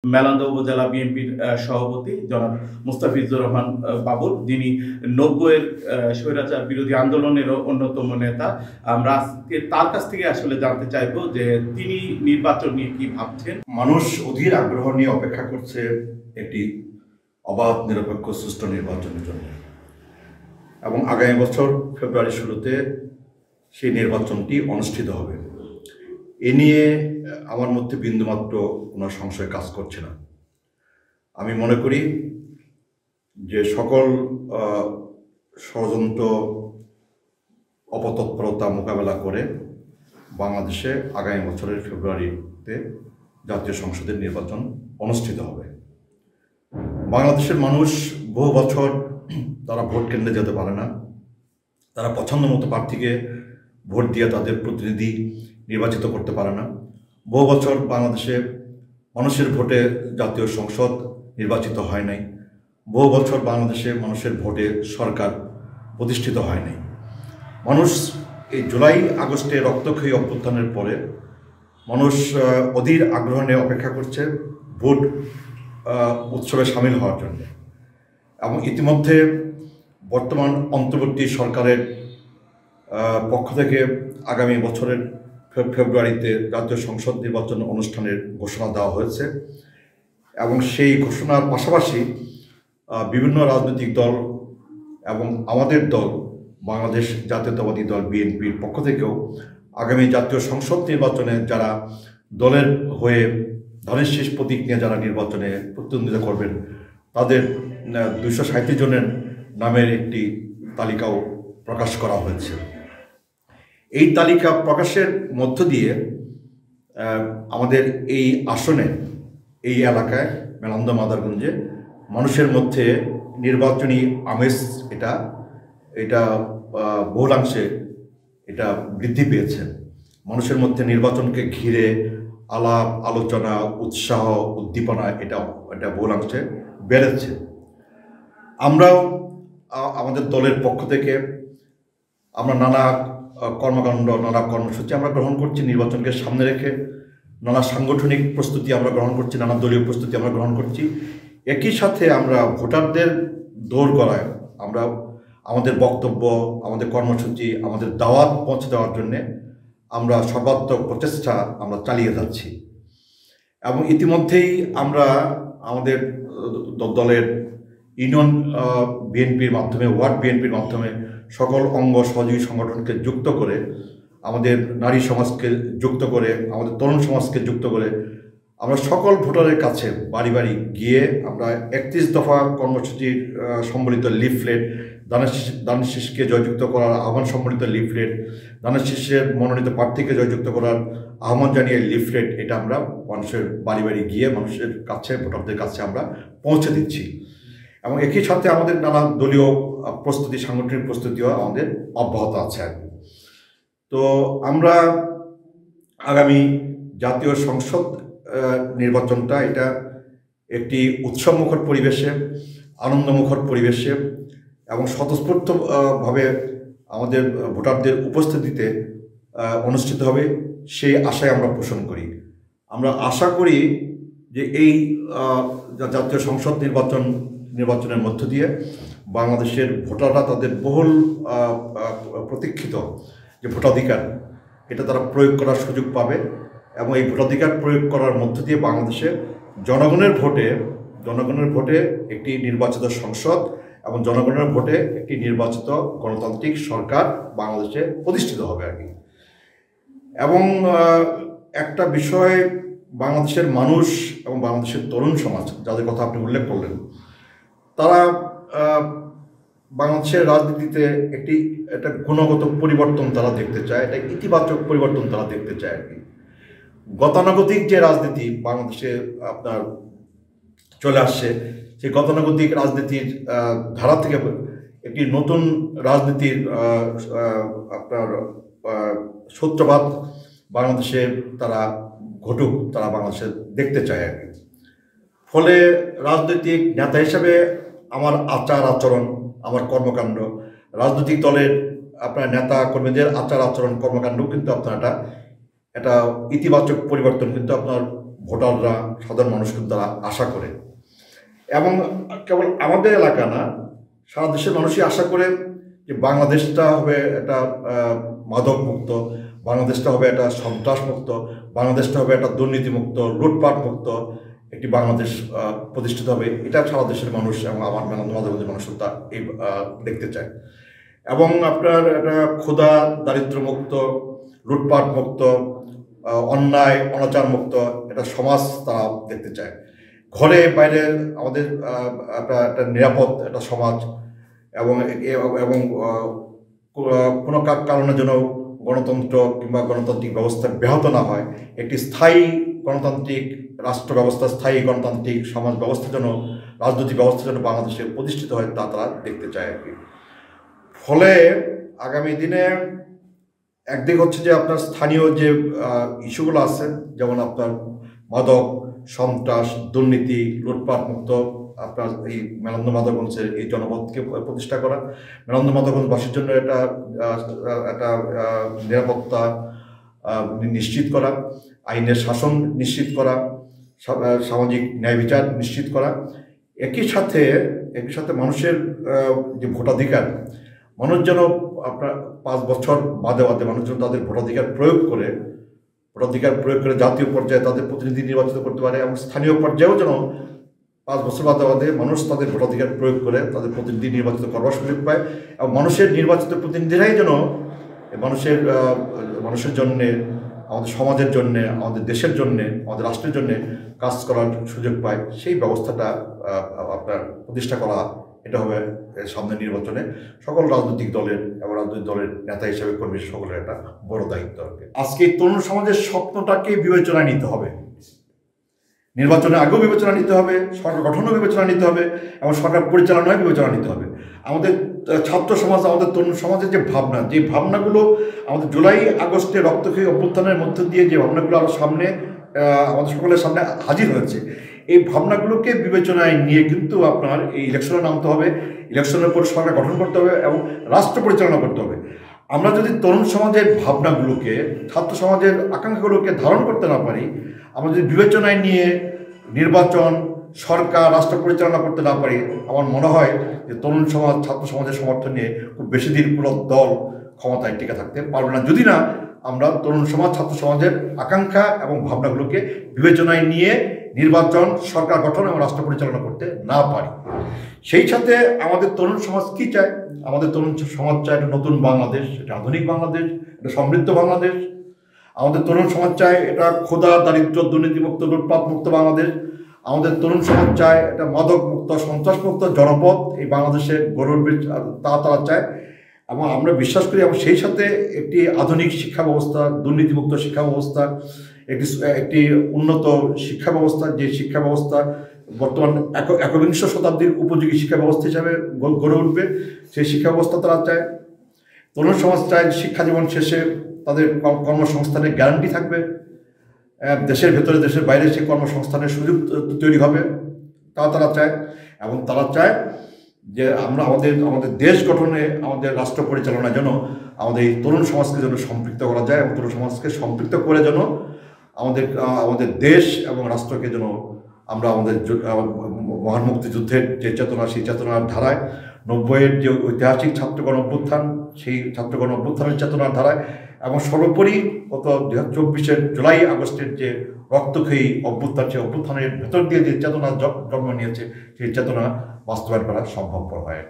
মেলান্দহ উপজেলা বিএনপির সভাপতি জনাব মুস্তাফিজুর রহমান বাবুল, যিনি ৯০-এর স্বৈরাচার বিরোধী আন্দোলনেরও অন্যতম নেতা। আমরা আজকে তার কাছ থেকে আসলে জানতে চাইবো যে তিনি নির্বাচন নিয়ে কি ভাবছেন। মানুষ অধীর আগ্রহ নিয়ে অপেক্ষা করছে একটি অবাধ, নিরপেক্ষ, সুষ্ঠু নির্বাচনের জন্য, এবং আগামী বছর ফেব্রুয়ারি শুরুতে সেই নির্বাচনটি অনুষ্ঠিত হবে। এ নিয়ে আমার মধ্যে বিন্দুমাত্র কোনো সংশয় কাজ করছে না। আমি মনে করি যে সকল ষড়যন্ত্র, অপতৎপরতা মোকাবেলা করে বাংলাদেশে আগামী বছরের ফেব্রুয়ারিতে জাতীয় সংসদের নির্বাচন অনুষ্ঠিত হবে। বাংলাদেশের মানুষ বহু বছর তারা ভোট কেন্দ্রে যেতে পারে না, তারা পছন্দ মতো প্রার্থীকে ভোট দিয়ে তাদের প্রতিনিধি নির্বাচিত করতে পারে না। বহু বছর বাংলাদেশে মানুষের ভোটে জাতীয় সংসদ নির্বাচিত হয় নাই। বহু বছর বাংলাদেশে মানুষের ভোটে সরকার প্রতিষ্ঠিত হয় নাই। মানুষ এই জুলাই আগস্টে রক্তক্ষয়ী অভ্যুত্থানের পরে মানুষ অধীর আগ্রহ নিয়ে অপেক্ষা করছে ভোট উৎসবে সামিল হওয়ার জন্য। এবং ইতিমধ্যে বর্তমান অন্তর্বর্তী সরকারের পক্ষ থেকে আগামী বছরের ফেব্রুয়ারিতে জাতীয় সংসদ নির্বাচন অনুষ্ঠানের ঘোষণা দেওয়া হয়েছে, এবং সেই ঘোষণার পাশাপাশি বিভিন্ন রাজনৈতিক দল এবং আমাদের দল বাংলাদেশ জাতীয়তাবাদী দল বিএনপির পক্ষ থেকেও আগামী জাতীয় সংসদ নির্বাচনে যারা দলের হয়ে ধানের শীষ প্রতীক নিয়ে যারা নির্বাচনে প্রতিদ্বন্দ্বিতা করবেন তাদের 237 জনের নামের একটি তালিকাও প্রকাশ করা হয়েছে। এই তালিকা প্রকাশের মধ্য দিয়ে আমাদের এই আসনে, এই এলাকায় মেলান্দহ মাদারগঞ্জে মানুষের মধ্যে নির্বাচনী আমেজ এটা বহুলাংশে এটা বৃদ্ধি পেয়েছে। মানুষের মধ্যে নির্বাচনকে ঘিরে আলাপ আলোচনা, উৎসাহ, উদ্দীপনা এটা বহুলাংশে বেড়েছে। আমরাও আমাদের দলের পক্ষ থেকে আমরা নানা কর্মকাণ্ড, নানা কর্মসূচি আমরা গ্রহণ করছি নির্বাচনকে সামনে রেখে। নানা সাংগঠনিক প্রস্তুতি আমরা গ্রহণ করছি, নানা দলীয় প্রস্তুতি আমরা গ্রহণ করছি। একই সাথে আমরা ভোটারদের দৌড় করায় আমরা আমাদের বক্তব্য, আমাদের কর্মসূচি, আমাদের দাওয়াত পৌঁছে দেওয়ার জন্যে আমরা সর্বাত্মক প্রচেষ্টা আমরা চালিয়ে যাচ্ছি। এবং ইতিমধ্যেই আমরা আমাদের দলের ইউনিয়ন বিএনপির মাধ্যমে, ওয়ার্ড বিএনপির মাধ্যমে সকল অঙ্গ সহযোগী সংগঠনকে যুক্ত করে, আমাদের নারী সমাজকে যুক্ত করে, আমাদের তরুণ সমাজকে যুক্ত করে আমরা সকল ভোটারের কাছে বাড়ি গিয়ে আমরা 31 দফা কর্মসূচির সম্বলিত লিফলেট, ধানের শীষকে জয়যুক্ত করার আহ্বান সম্বলিত লিফলেট, ধানের শীষের মনোনীত প্রার্থীকে জয়যুক্ত করার আহ্বান জানিয়ে লিফলেট, এটা আমরা মানুষের বাড়ি গিয়ে মানুষের কাছে, ভোটারদের কাছে আমরা পৌঁছে দিচ্ছি। এবং একই সাথে আমাদের নানা দলীয় প্রস্তুতি, সাংগঠনিক প্রস্তুতিও আমাদের অব্যাহত আছে। তো আমরা আগামী জাতীয় সংসদ নির্বাচনটা এটা একটি উৎসবমুখর পরিবেশে, আনন্দমুখর পরিবেশে এবং স্বতঃস্ফূর্তভাবে আমাদের ভোটারদের উপস্থিতিতে অনুষ্ঠিত হবে, সেই আশায় আমরা পোষণ করি। আমরা আশা করি যে এই জাতীয় সংসদ নির্বাচনের মধ্য দিয়ে বাংলাদেশের ভোটাররা তাদের বহুল প্রতীক্ষিত যে ভোটাধিকার, এটা তারা প্রয়োগ করার সুযোগ পাবে। এবং এই ভোটাধিকার প্রয়োগ করার মধ্য দিয়ে বাংলাদেশের জনগণের ভোটে একটি নির্বাচিত সংসদ এবং জনগণের ভোটে একটি নির্বাচিত গণতান্ত্রিক সরকার বাংলাদেশে প্রতিষ্ঠিত হবে আর কি। এবং একটা বিষয়, বাংলাদেশের মানুষ এবং বাংলাদেশের তরুণ সমাজ, যাদের কথা আপনি উল্লেখ করলেন, তারা বাংলাদেশের রাজনীতিতে একটা গুণগত পরিবর্তন তারা দেখতে চায়, একটা ইতিবাচক পরিবর্তন তারা দেখতে চায় আর কি। গতানুগতিক যে রাজনীতি বাংলাদেশে আপনার চলে আসছে, সেই গতানুগতিক রাজনীতির ধারা থেকে একটি নতুন রাজনীতির আপনার সূত্রপাত বাংলাদেশে তারা বাংলাদেশে দেখতে চায় আর কি। ফলে রাজনৈতিক নেতা হিসাবে আমার আচার আচরণ, আমার কর্মকাণ্ড, রাজনৈতিক দলের আপনার নেতা কর্মীদের আচার আচরণ, কর্মকাণ্ড কিন্তু আপনার একটা ইতিবাচক পরিবর্তন কিন্তু আপনার ভোটাররা, সাধারণ মানুষ কিন্তু তারা আশা করে। এবং কেবল আমাদের এলাকা না, সারা দেশের মানুষই আশা করে যে বাংলাদেশটা হবে একটা মাদক মুক্ত, বাংলাদেশটা হবে একটা সন্ত্রাস মুক্ত, বাংলাদেশটা হবে একটা দুর্নীতিমুক্ত, লুটপাট মুক্ত একটি বাংলাদেশ প্রতিষ্ঠিত হবে। এটা সারা দেশের মানুষ এবং আমার মাঝামাঝি মানুষ তা এই দেখতে চায়। এবং আপনার একটা ক্ষুধা দারিদ্র মুক্ত, লুটপাট মুক্ত, অন্যায় অনাচার মুক্ত একটা সমাজ তারা দেখতে চায়। ঘরে বাইরে আমাদের একটা নিরাপদ একটা সমাজ, এবং কোনো কারণের জন্য গণতন্ত্র কিংবা গণতান্ত্রিক ব্যবস্থা ব্যাহত না হয়, একটি স্থায়ী গণতান্ত্রিক রাষ্ট্র ব্যবস্থা, স্থায়ী গণতান্ত্রিক সমাজ ব্যবস্থার জন্য, রাজনৈতিক ব্যবস্থার জন্য বাংলাদেশে প্রতিষ্ঠিত হয় তা তারা দেখতে চায় আর কি। ফলে আগামী দিনে একদিক হচ্ছে যে আপনার স্থানীয় যে ইস্যুগুলো আছে, যেমন আপনার মাদক, সন্ত্রাস, দুর্নীতি, লুটপাট মুক্ত আপনার এই মেলন্দ মাদকগঞ্জের এই জনপদকে প্রতিষ্ঠা করা, মেলন্দ মাদকগঞ্জবাসীর জন্য একটা নিরাপত্তা নিশ্চিত করা, আইনের শাসন নিশ্চিত করা, সামাজিক ন্যায় বিচার নিশ্চিত করা। একই সাথে মানুষের যে ভোটাধিকার, মানুষ যেন আপনার 5 বছর বাদে মানুষ যেন তাদের ভোটাধিকার প্রয়োগ করে জাতীয় পর্যায়ে তাদের প্রতিনিধি নির্বাচিত করতে পারে, এবং স্থানীয় পর্যায়েও যেন 5 বছর বাদে মানুষ তাদের ভোটাধিকার প্রয়োগ করে তাদের প্রতিনিধি নির্বাচিত করবার সুযোগ পায়, এবং মানুষের নির্বাচিত প্রতিনিধিরাই যেন মানুষের জন্যে, আমাদের সমাজের জন্যে, আমাদের দেশের জন্যে, আমাদের রাষ্ট্রের জন্যে কাজ করার সুযোগ পায়। সেই ব্যবস্থাটা আপনার প্রতিষ্ঠা করা, এটা হবে সামনের নির্বাচনে সকল রাজনৈতিক দলের এবং রাজনৈতিক দলের নেতা হিসেবে কর্মী সকলের একটা বড় দায়িত্ব হবে। আজকে তরুণ সমাজের স্বপ্নটাকে বিবেচনায় নিতে হবে, নির্বাচনে আগেও বিবেচনা নিতে হবে, সরকার গঠনও বিবেচনা নিতে হবে, এবং সরকার পরিচালনায় বিবেচনা নিতে হবে। আমাদের ছাত্র সমাজ, আমাদের তরুণ সমাজের যে ভাবনাগুলো আমাদের জুলাই আগস্টে রক্তক্ষয়ী অভ্যুত্থানের মধ্য দিয়ে যে ভাবনাগুলো আরও সামনে আমাদের সকলের সামনে হাজির হয়েছে, এই ভাবনাগুলোকে বিবেচনায় নিয়ে কিন্তু আপনার এই ইলেকশনে নামতে হবে, ইলেকশনের পর সরকার গঠন করতে হবে এবং রাষ্ট্র পরিচালনা করতে হবে। আমরা যদি তরুণ সমাজের ভাবনাগুলোকে, ছাত্র সমাজের আকাঙ্ক্ষাগুলোকে ধারণ করতে না পারি, আমরা যদি বিবেচনায় নিয়ে নির্বাচন, সরকার, রাষ্ট্র পরিচালনা করতে না পারি, আমার মনে হয় যে তরুণ সমাজ, ছাত্র সমাজের সমর্থন নিয়ে খুব বেশি দিন কোনো দল ক্ষমতায় টিকে থাকতে পারবে না, যদি না আমরা তরুণ সমাজ, ছাত্র সমাজের আকাঙ্ক্ষা এবং ভাবনাগুলোকে বিবেচনায় নিয়ে নির্বাচন, সরকার গঠন এবং রাষ্ট্র পরিচালনা করতে না পারি। সেই সাথে আমাদের তরুণ সমাজ কি চায়? আমাদের তরুণ সমাজ চায় একটা নতুন বাংলাদেশ, এটা আধুনিক বাংলাদেশ, এটা সমৃদ্ধ বাংলাদেশ। আমাদের তরুণ সমাজ চায় এটা ক্ষুধা, দারিদ্র, দুর্নীতিমুক্ত, লুটপাট মুক্ত বাংলাদেশ। আমাদের তরুণ সমাজ চায় এটা মাদক মুক্ত, সন্ত্রাস মুক্ত জনপদ এই বাংলাদেশে গড়ে উঠবে, তারা চায়। এবং আমরা বিশ্বাস করি, এবং সেই সাথে একটি আধুনিক শিক্ষা ব্যবস্থা, দুর্নীতিমুক্ত শিক্ষা ব্যবস্থা, একটি উন্নত শিক্ষা ব্যবস্থা, যে শিক্ষা ব্যবস্থা বর্তমান একবিংশ শতাব্দীর উপযোগী শিক্ষা ব্যবস্থা হিসাবে গড়ে উঠবে, সেই শিক্ষা ব্যবস্থা তারা চায়। তরুণ সমাজ চায় শিক্ষা জীবন শেষে তাদের কর্মসংস্থানের গ্যারান্টি থাকবে, দেশের ভেতরে দেশের বাইরে সে কর্মসংস্থানের সুযোগ তৈরি হবে, তারা চায়। এবং তারা চায় যে আমরা আমাদের দেশ গঠনে, আমাদের রাষ্ট্র পরিচালনার জন্য আমাদের এই তরুণ সমাজকে যেন সম্পৃক্ত করা যায়, এবং তরুণ সমাজকে সম্পৃক্ত করে যেন আমাদের দেশ এবং রাষ্ট্রকে যেন আমরা আমাদের মহান মুক্তিযুদ্ধের যে চেতনা, সেই চেতনার ধারায়, 90-এর যে ঐতিহাসিক ছাত্রগণ অভ্যুত্থান, সেই ছাত্রগণ অভ্যুত্থানের চেতনার ধারায়, এবং সর্বোপরি গত 2024-এর জুলাই আগস্টের যে রক্তক্ষয়ী অভ্যুত্থান, সেই অভ্যুত্থানের ভেতর দিয়ে যে চেতনা জন্ম নিয়েছে, সেই চেতনা বাস্তবায়ন করা সম্ভবপর হয়।